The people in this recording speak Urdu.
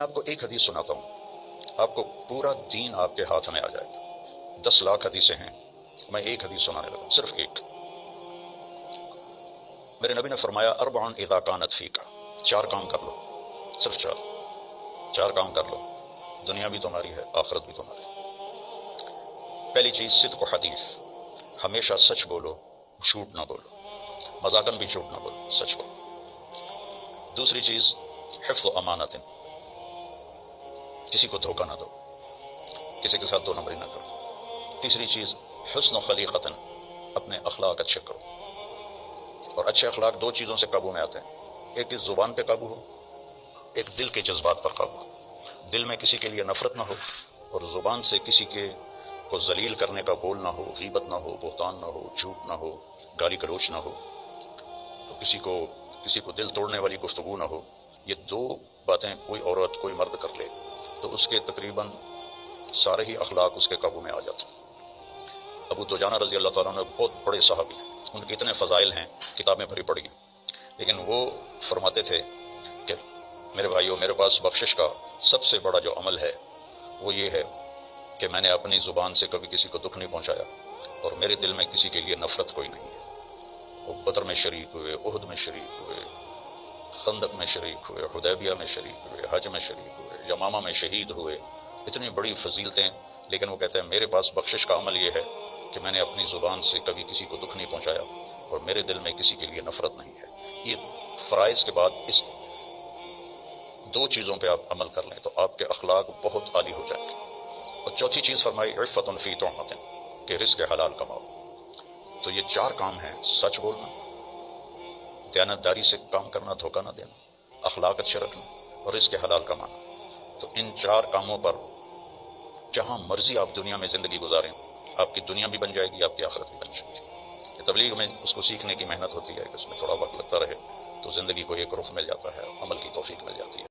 آپ کو ایک حدیث سناتا ہوں، آپ کو پورا دین آپ کے ہاتھ میں آ جائے گا۔ 10 لاکھ حدیثیں ہیں، میں ایک حدیث سنانے لگا، صرف ایک۔ میرے نبی نے فرمایا اربع اذا کانت فیک، 4 کام کر لو، صرف 4 کام کر لو، دنیا بھی تمہاری ہے، آخرت بھی تمہاری ہے۔ پہلی چیز صدق و حدیث، ہمیشہ سچ بولو، جھوٹ نہ بولو، مذاقن بھی جھوٹ نہ بولو، سچ بولو۔ دوسری چیز حفظ و امانت، کسی کو دھوکہ نہ دو، کسی کے ساتھ 2 نمبری نہ کرو۔ تیسری چیز حسن و خلیقتن، اپنے اخلاق اچھے کرو، اور اچھے اخلاق 2 چیزوں سے قابو میں آتے ہیں، ایک اس زبان پہ قابو ہو، ایک دل کے جذبات پر قابو ہو۔ دل میں کسی کے لیے نفرت نہ ہو، اور زبان سے کسی کے کو ذلیل کرنے کا بول نہ ہو، غیبت نہ ہو، بہتان نہ ہو، جھوٹ نہ ہو، گالی گلوچ نہ ہو، تو کسی کو دل توڑنے والی گفتگو نہ ہو۔ یہ 2 باتیں کوئی عورت کوئی مرد کر لے تو اس کے تقریباً سارے ہی اخلاق اس کے قابو میں آ جاتے ہیں۔ ابو دجانہ رضی اللہ تعالیٰ عنہ بہت بڑے صحابی ہیں، ان کے اتنے فضائل ہیں، کتابیں بھری پڑی ہیں، لیکن وہ فرماتے تھے کہ میرے بھائیوں، میرے پاس بخشش کا سب سے بڑا جو عمل ہے وہ یہ ہے کہ میں نے اپنی زبان سے کبھی کسی کو دکھ نہیں پہنچایا، اور میرے دل میں کسی کے لیے نفرت کوئی نہیں ہے۔ وہ بدر میں شریک ہوئے، احد میں شریک ہوئے، خندق میں شریک ہوئے، حدیبیہ میں شریک ہوئے، حج میں شریک ہوئے، یمامہ میں شہید ہوئے، اتنی بڑی فضیلتیں، لیکن وہ کہتے ہیں میرے پاس بخشش کا عمل یہ ہے کہ میں نے اپنی زبان سے کبھی کسی کو دکھ نہیں پہنچایا، اور میرے دل میں کسی کے لیے نفرت نہیں ہے۔ یہ فرائض کے بعد اس 2 چیزوں پہ آپ عمل کر لیں تو آپ کے اخلاق بہت عالی ہو جائیں گے۔ اور چوتھی چیز فرمائی عفت فی طعمۃ، کہ رزق حلال کماؤ۔ تو یہ 4 کام ہیں، سچ بولنا، دیانتداری سے کام کرنا، دھوکہ نہ دینا، اخلاق اچھے رکھنا، اور رزق حلال کمانا۔ تو ان 4 کاموں پر جہاں مرضی آپ دنیا میں زندگی گزاریں، آپ کی دنیا بھی بن جائے گی، آپ کی آخرت بھی بن جائے گی۔ تبلیغ میں اس کو سیکھنے کی محنت ہوتی ہے کہ اس میں تھوڑا وقت لگتا رہے تو زندگی کو ایک رخ مل جاتا ہے، عمل کی توفیق مل جاتی ہے۔